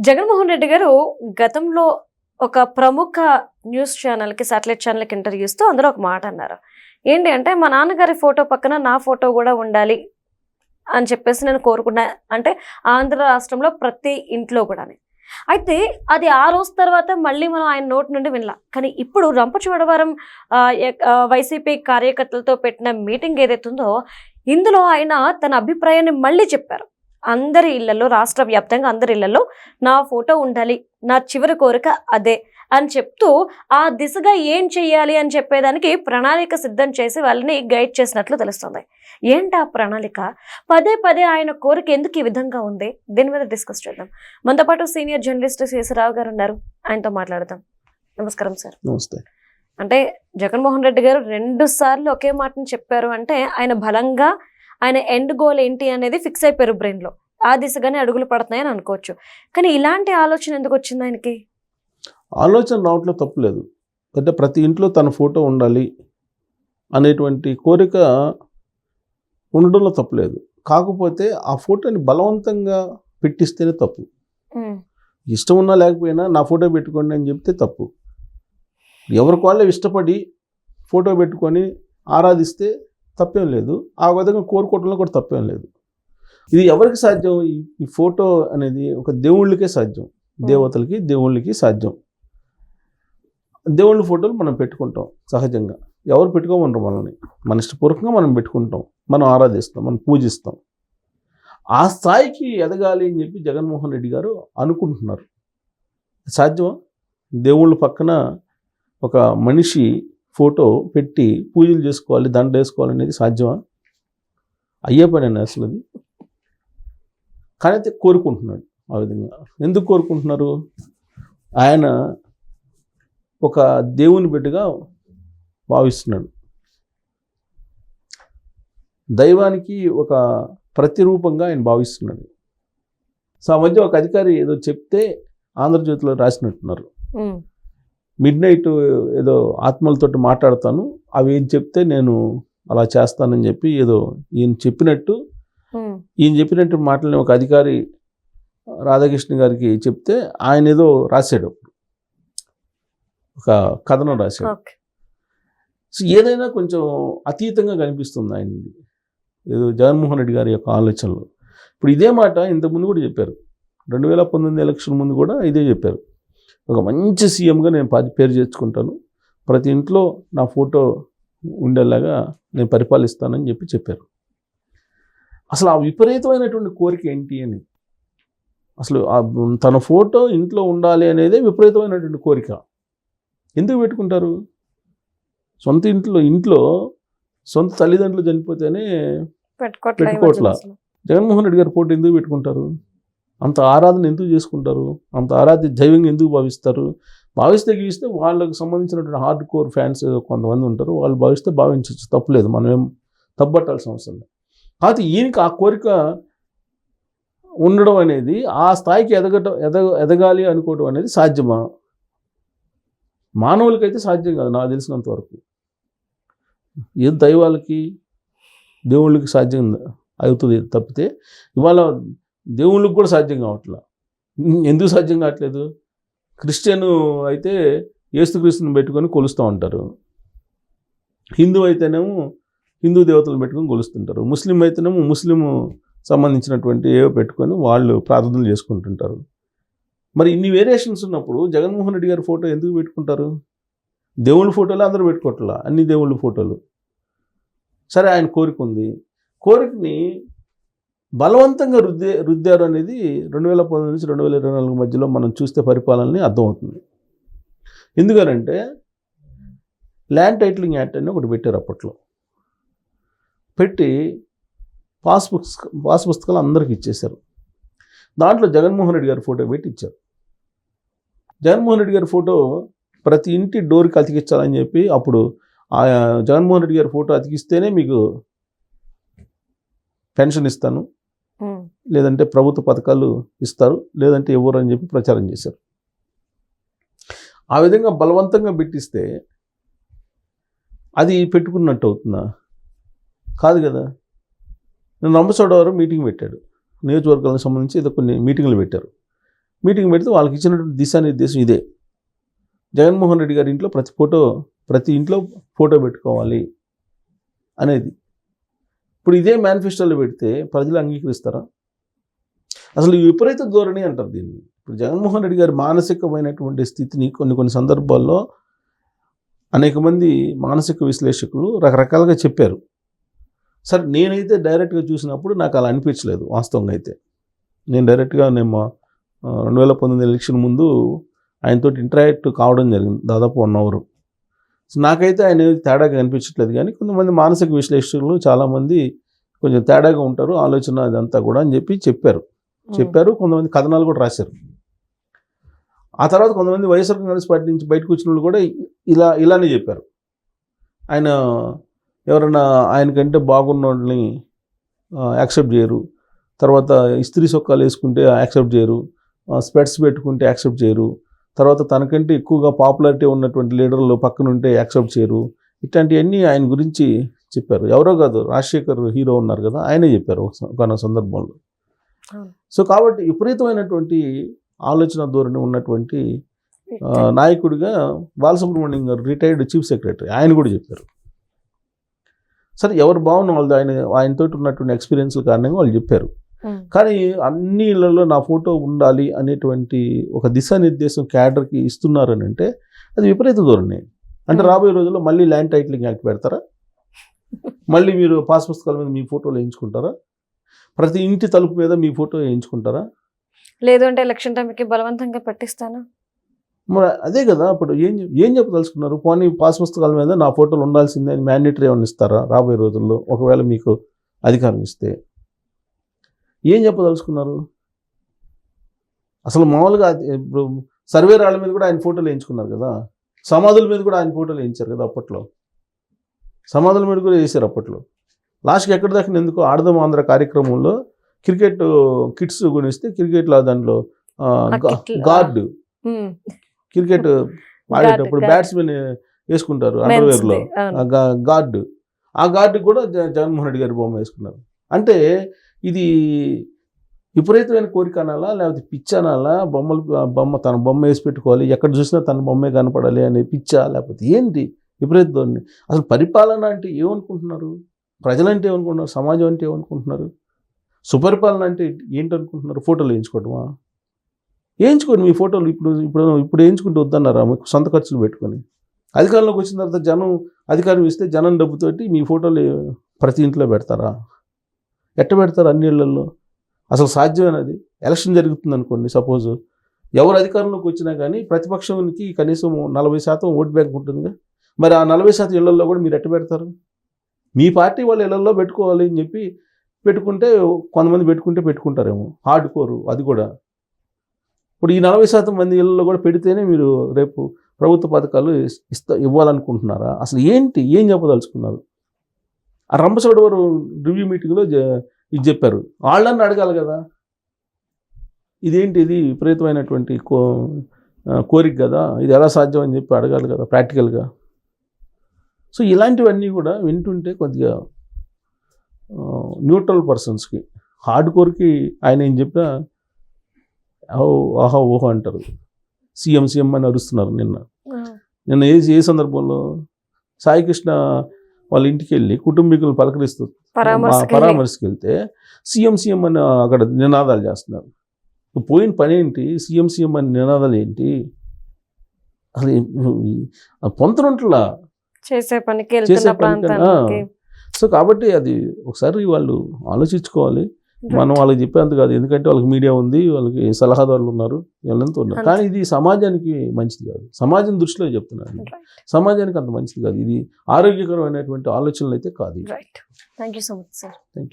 జగన్మోహన్ రెడ్డి గారు గతంలో ఒక ప్రముఖ న్యూస్ ఛానల్‌కి, సాటిలైట్ ఛానల్‌కి ఇంటర్వ్యూ ఇస్తూ అందులో ఒక మాట అన్నారు. ఏంటి అంటే, "మా నాన్నగారి ఫోటో పక్కన నా ఫోటో గూడా ఉండాలి" అని చెప్పేసి నేను కోరుకున్నా. అంటే ఆంధ్ర రాష్ట్రంలో ప్రతి ఇంట్లో గూడాని. అయితే అది ఆ రోజు తర్వాత మళ్ళీ మనం ఆయన నోటి నుండి వినలా. కానీ ఇప్పుడు రంపచోడవరం వైసీపీ కార్యకర్తలతో పెట్టిన మీటింగ్ ఏదైతే ఉందో, ఇందులో ఆయన తన అభిప్రాయాన్ని మళ్ళీ చెప్పారు. అందరి ఇళ్లలో, రాష్ట్ర వ్యాప్తంగా అందరి ఇళ్లలో నా ఫోటో ఉండాలి, నా చివరి కోరిక అదే అని చెప్తూ ఆ దిశగా ఏం చెయ్యాలి అని చెప్పేదానికి ప్రణాళిక సిద్ధం చేసి వాళ్ళని గైడ్ చేసినట్లు తెలుస్తుంది. ఏంటి ఆ ప్రణాళిక? పదే పదే ఆయన కోరిక ఎందుకు ఈ విధంగా ఉంది? దీని మీద డిస్కస్ చేద్దాం. మనతో పాటు సీనియర్ జర్నలిస్ట్ శేషరావు గారు ఉన్నారు. ఆయనతో మాట్లాడదాం. నమస్కారం సార్. నమస్తే. అంటే జగన్మోహన్ రెడ్డి గారు 2 సార్లు ఒకే మాటను చెప్పారు అంటే ఆయన బలంగా ఆయన ఎండ్ గోల్ ఏంటి అనేది ఫిక్స్ అయిపోయారు బ్రెయిన్లో. ఆ దిశగానే అడుగులు పడుతున్నాయని అనుకోవచ్చు. కానీ ఇలాంటి ఆలోచన ఎందుకు వచ్చింది ఆయనకి? ఆలోచన రావట్లో తప్పులేదు. అంటే ప్రతి ఇంట్లో తన ఫోటో ఉండాలి అనేటువంటి కోరిక ఉండడంలో తప్పులేదు. కాకపోతే ఆ ఫోటోని బలవంతంగా పెట్టిస్తేనే తప్పు. ఇష్టం ఉన్నా లేకపోయినా నా ఫోటో పెట్టుకోండి అని చెప్తే తప్పు. ఎవరికి వాళ్ళే ఇష్టపడి ఫోటో పెట్టుకొని ఆరాధిస్తే తప్పేం లేదు. ఆ విధంగా కోరుకోవడంలో కూడా తప్పేం లేదు. ఇది ఎవరికి సాధ్యం? ఈ ఫోటో అనేది ఒక దేవుళ్ళకే సాధ్యం. దేవతలకి, దేవుళ్ళకి సాధ్యం. దేవుళ్ళ ఫోటోలు మనం పెట్టుకుంటాం సహజంగా. ఎవరు పెట్టుకోమనరు మనల్ని. మన ఇష్టపూర్వకంగా మనం పెట్టుకుంటాం, మనం ఆరాధిస్తాం, మనం పూజిస్తాం. ఆ స్థాయికి ఎదగాలి అని చెప్పి జగన్మోహన్ రెడ్డి గారు అనుకుంటున్నారు. సాధ్యమా? దేవుళ్ళ పక్కన ఒక మనిషి ఫోటో పెట్టి పూజలు చేసుకోవాలి, దండ వేసుకోవాలి అనేది సాధ్యమా? అయ్యే పని అని అసలు అది. కానీ అయితే కోరుకుంటున్నాడు ఆ విధంగా. ఎందుకు కోరుకుంటున్నారు? ఆయన ఒక దేవుని బిడ్డగా భావిస్తున్నాడు. దైవానికి ఒక ప్రతిరూపంగా ఆయన భావిస్తున్నాడు. సో ఆ మధ్య ఒక అధికారి ఏదో చెప్తే ఆంధ్రజ్యోతిలో రాసినట్టున్నారు. మిడ్నైట్ ఏదో ఆత్మలతోటి మాట్లాడతాను, అవి ఏం చెప్తే నేను అలా చేస్తానని చెప్పి ఏదో ఈయన చెప్పినట్టు మాటలని ఒక అధికారి రాధాకృష్ణ గారికి చెప్తే ఆయన ఏదో రాశాడు, ఒక కథనం రాశాడు. సో ఏదైనా కొంచెం అతీతంగా కనిపిస్తుంది ఆయనది, ఏదో జగన్మోహన్ రెడ్డి గారి యొక్క ఆలోచనలు. ఇప్పుడు ఇదే మాట ఇంతకుముందు కూడా చెప్పారు. 2019 ఎలక్షన్ ముందు కూడా ఇదే చెప్పారు. ఒక మంచి సీఎంగా నేను పేరు చేర్చుకుంటాను, ప్రతి ఇంట్లో నా ఫోటో ఉండేలాగా నేను పరిపాలిస్తానని చెప్పారు. అసలు ఆ విపరీతమైనటువంటి కోరిక ఏంటి అని, అసలు తన ఫోటో ఇంట్లో ఉండాలి అనేదే విపరీతమైనటువంటి కోరిక. ఎందుకు పెట్టుకుంటారు? సొంత ఇంట్లో సొంత తల్లిదండ్రులు చనిపోతేనే పెట్టుకోవట్లా. జగన్మోహన్ రెడ్డి గారి ఫోటో ఎందుకు పెట్టుకుంటారు? అంత ఆరాధన ఎందుకు చేసుకుంటారు? అంత ఆరాధ్య దైవంగా ఎందుకు భావిస్తారు? భావిస్తే వాళ్ళకి సంబంధించినటువంటి హార్డ్ కోర్ ఫ్యాన్స్ కొంతమంది ఉంటారు, వాళ్ళు భావించవచ్చు, తప్పులేదు, మనం ఏం తప్పట్టాల్సిన అవసరం లేదు. కాకపోతే ఈయనకి ఆ కోరిక ఉండడం అనేది, ఆ స్థాయికి ఎదగాలి అనుకోవడం అనేది సాధ్యమా? మానవులకైతే సాధ్యం కాదు నాకు తెలిసినంత వరకు. ఏదో దైవాలకి, దేవుళ్ళకి సాధ్యం అవుతుంది తప్పితే ఇవాళ దేవుళ్ళకి కూడా సాధ్యం కావట్లా. ఎందుకు సాధ్యం కావట్లేదు? క్రిస్టియన్ అయితే యేసుక్రీస్తుని పెట్టుకొని కొలుస్తూ ఉంటారు, హిందూ అయితేనేమో హిందూ దేవతలను పెట్టుకొని కొలుస్తుంటారు, ముస్లిం అయితేనేమో ముస్లిం సంబంధించినటువంటి ఏవో పెట్టుకొని వాళ్ళు ప్రార్థనలు చేసుకుంటుంటారు. మరి ఇన్ని వేరియేషన్స్ ఉన్నప్పుడు జగన్మోహన్ రెడ్డి గారి ఫోటో ఎందుకు పెట్టుకుంటారు? దేవుళ్ళ ఫోటోలు అందరూ పెట్టుకోవట్లా, అన్ని దేవుళ్ళ ఫోటోలు. సరే, ఆయన కోరిక ఉంది, కోరికని బలవంతంగా రుద్దారు అనేది 2019 నుంచి 2024 మధ్యలో మనం చూస్తే పరిపాలనని అర్థమవుతుంది. ఎందుకనంటే ల్యాండ్ టైటిలింగ్ యాక్ట్ అని ఒకటి పెట్టారు. అప్పట్లో పెట్టి పాస్ పుస్తకాలు అందరికి ఇచ్చేశారు. దాంట్లో జగన్మోహన్ రెడ్డి గారి ఫోటో పెట్టి ఇచ్చారు. జగన్మోహన్ రెడ్డి గారి ఫోటో ప్రతి ఇంటి డోర్కి అతికించాలని చెప్పి, అప్పుడు జగన్మోహన్ రెడ్డి గారి ఫోటో అతికిస్తేనే మీకు పెన్షన్ ఇస్తాను, లేదంటే ప్రభుత్వ పథకాలు ఇస్తారు, లేదంటే ఎవరు అని చెప్పి ప్రచారం చేశారు. ఆ విధంగా బలవంతంగా పెట్టిస్తే అది పెట్టుకున్నట్టు అవుతుందా? కాదు కదా. నేను రంపచోడవరం మీటింగ్ పెట్టాడు, నియోజకవర్గాలకు సంబంధించి ఏదో కొన్ని మీటింగ్లు పెట్టారు. మీటింగ్ పెడితే వాళ్ళకి ఇచ్చినటువంటి దిశానిర్దేశం ఇదే. జగన్మోహన్ రెడ్డి గారి ఇంట్లో ప్రతి ఇంట్లో ఫోటో పెట్టుకోవాలి అనేది. ఇప్పుడు ఇదే మేనిఫెస్టోలో పెడితే ప్రజలు అంగీకరిస్తారా? అసలు ఈ విపరీత ధోరణి అంటారు దీన్ని. ఇప్పుడు జగన్మోహన్ రెడ్డి గారి మానసికమైనటువంటి స్థితిని కొన్ని సందర్భాల్లో అనేక మంది మానసిక విశ్లేషకులు రకరకాలుగా చెప్పారు. సరే, నేనైతే డైరెక్ట్గా చూసినప్పుడు నాకు అలా అనిపించలేదు. వాస్తవంగా అయితే నేను డైరెక్ట్గా 2019 ఎలక్షన్ ముందు ఆయనతో ఇంటరాక్ట్ కావడం జరిగింది దాదాపు 1 అవర్. సో నాకైతే ఆయన తేడాగా అనిపించట్లేదు. కానీ కొంతమంది మానసిక విశ్లేషకులు చాలామంది కొంచెం తేడాగా ఉంటారు ఆలోచన అదంతా కూడా అని చెప్పారు. కొంతమంది కథనాలు కూడా రాశారు. ఆ తర్వాత కొంతమంది వైఎస్ఆర్ కాంగ్రెస్ పార్టీ నుంచి బయటకు వచ్చిన వాళ్ళు కూడా ఇలానే చెప్పారు. ఆయన ఎవరైనా ఆయనకంటే బాగున్న వాళ్ళని యాక్సెప్ట్ చేయరు, తర్వాత ఇస్త్రీ సొక్కాలు వేసుకుంటే యాక్సెప్ట్ చేయరు, స్పెట్స్ పెట్టుకుంటే యాక్సెప్ట్ చేయరు, తర్వాత తనకంటే ఎక్కువగా పాపులారిటీ ఉన్నటువంటి లీడర్లు పక్కన ఉంటే యాక్సెప్ట్ చేయరు. ఇట్లాంటివన్నీ ఆయన గురించి చెప్పారు. ఎవరో కాదు, రాజశేఖర్ హీరో ఉన్నారు కదా, ఆయనే చెప్పారు ఒక సందర్భంలో. సో కాబట్టి విపరీతమైనటువంటి ఆలోచన ధోరణి ఉన్నటువంటి నాయకుడిగా బాలసుబ్రహ్మణ్యం గారు, రిటైర్డ్ చీఫ్ సెక్రటరీ, ఆయన కూడా చెప్పారు. సరే, ఎవరు బాగున్న వాళ్ళు ఆయనతో ఉన్నటువంటి ఎక్స్పీరియన్స్ల కారణంగా వాళ్ళు చెప్పారు. కానీ అన్ని ఇళ్లలో నా ఫోటో ఉండాలి అనేటువంటి ఒక దిశానిర్దేశం క్యాడర్కి ఇస్తున్నారని అంటే అది విపరీత ధోరణి. అంటే రాబోయే రోజుల్లో మళ్ళీ ల్యాండ్ టైటిలింగ్ యాక్ట్ పెడతారా? మళ్ళీ మీరు పాస్ పుస్తకాల మీద మీ ఫోటోలు వేయించుకుంటారా? ప్రతి ఇంటి తలుపు మీద మీ ఫోటో వేయించుకుంటారా? లేదు అంటే ఎలక్షన్ టైంకి బలవంతంగా పెట్టిస్తాను. మరి అదే కదా, అప్పుడు ఏం చెప్పదలుచుకున్నారు? పోనీ పాస్ పుస్తకాల మీద నా ఫోటోలు ఉండాల్సిందే అని మ్యాండేటరీ ఏమైనా ఇస్తారా రాబోయే రోజుల్లో ఒకవేళ మీకు అధికారం ఇస్తే? ఏం చెప్పదలుచుకున్నారు? అసలు మామూలుగా ఇప్పుడు సర్వే రాళ్ళ మీద కూడా ఆయన ఫోటోలు వేయించుకున్నారు కదా, సమాధుల మీద కూడా ఆయన ఫోటోలు వేయించారు కదా అప్పట్లో, సమాధుల మీద కూడా వేసారు అప్పట్లో. లాస్ట్కి ఎక్కడ దాకా ఎందుకు ఆడదాం ఆంధ్ర కార్యక్రమంలో క్రికెట్ కిట్స్ కొనిస్తే క్రికెట్లో దాంట్లో గార్డు, క్రికెట్ ఆడేటప్పుడు బ్యాట్స్మెన్ వేసుకుంటారు అండర్వేర్లో గార్డు, ఆ గార్డుకి కూడా జగన్మోహన్ రెడ్డి గారి బొమ్మ వేసుకున్నారు. అంటే ఇది విపరీతమైన కోరిక అనాలా, లేకపోతే పిచ్చ అనాలా? తన బొమ్మ వేసి పెట్టుకోవాలి, ఎక్కడ చూసినా తన బొమ్మే కనపడాలి అనే పిచ్చా, లేకపోతే ఏంటి విపరీత ధోరణి? అసలు పరిపాలన అంటే ఏమనుకుంటున్నారు? ప్రజలంటే ఏమనుకుంటున్నారు? సమాజం అంటే ఏమనుకుంటున్నారు? సుపరిపాలన అంటే ఏంటనుకుంటున్నారు? ఫోటోలు వేయించుకోవటమా? వేయించుకోండి మీ ఫోటోలు. ఇప్పుడు వేయించుకుంటూ వద్దన్నారా మీకు సొంత ఖర్చులు పెట్టుకొని? అధికారంలోకి వచ్చిన తర్వాత అధికారం ఇస్తే జనం డబ్బుతోటి మీ ఫోటోలు ప్రతి ఇంట్లో పెడతారా? ఎట్ట పెడతారు అన్ని ఇళ్లలో? అసలు సాధ్యమైనది? ఎలక్షన్ జరుగుతుంది అనుకోండి, సపోజ్ ఎవరు అధికారంలోకి వచ్చినా కానీ ప్రతిపక్షానికి కనీసం 40% ఓట్ బ్యాంక్ ఉంటుందిగా. మరి ఆ 40% ఇళ్లలో కూడా మీరు ఎట్ట పెడతారు? మీ పార్టీ వాళ్ళ ఇళ్లలో పెట్టుకోవాలి అని చెప్పి పెట్టుకుంటే కొంతమంది పెట్టుకుంటారేమో, హార్డ్ కోరు అది కూడా. ఇప్పుడు ఈ 40% మంది ఇళ్లలో కూడా పెడితేనే మీరు రేపు ప్రభుత్వ పథకాలు ఇవ్వాలనుకుంటున్నారా? అసలు ఏం చెప్పదలుచుకున్నారు? ఆ రంపచోడవరం రివ్యూ మీటింగ్లో ఇది చెప్పారు. వాళ్ళని అడగాలి కదా, ఇది విపరీతమైనటువంటి కోరిక కదా, ఇది ఎలా సాధ్యం అని చెప్పి అడగాలి కదా ప్రాక్టికల్గా. సో ఇలాంటివన్నీ కూడా వింటుంటే కొద్దిగా న్యూట్రల్ పర్సన్స్కి, హార్డ్ కోర్కి ఆయన ఏం చెప్పినా ఆహా ఓహో అంటారు. సీఎం అని అరుస్తున్నారు. నిన్న ఏ సందర్భంలో సాయికృష్ణ వాళ్ళ ఇంటికి వెళ్ళి కుటుంబీకులను పలకరిస్తూ పరామర్శకి వెళ్తే సీఎం అని అక్కడ నినాదాలు చేస్తున్నారు. పోయిన పని ఏంటి? సీఎం అని నినాదాలు ఏంటి? అసలు పొంతనుంట్లా చేసే పనికి. సో కాబట్టి అది ఒకసారి వాళ్ళు ఆలోచించుకోవాలి. మనం వాళ్ళకి చెప్పేంత కాదు, ఎందుకంటే వాళ్ళకి మీడియా ఉంది, వాళ్ళకి సలహాదారులు ఉన్నారు, వీళ్ళంతా ఉన్నారు. కానీ ఇది సమాజానికి మంచిది కాదు. సమాజం దృష్టిలో చెప్తున్నాను, సమాజానికి అంత మంచిది కాదు. ఇది ఆరోగ్యకరమైనటువంటి ఆలోచనలు అయితే కాదు. Thank you so much sir.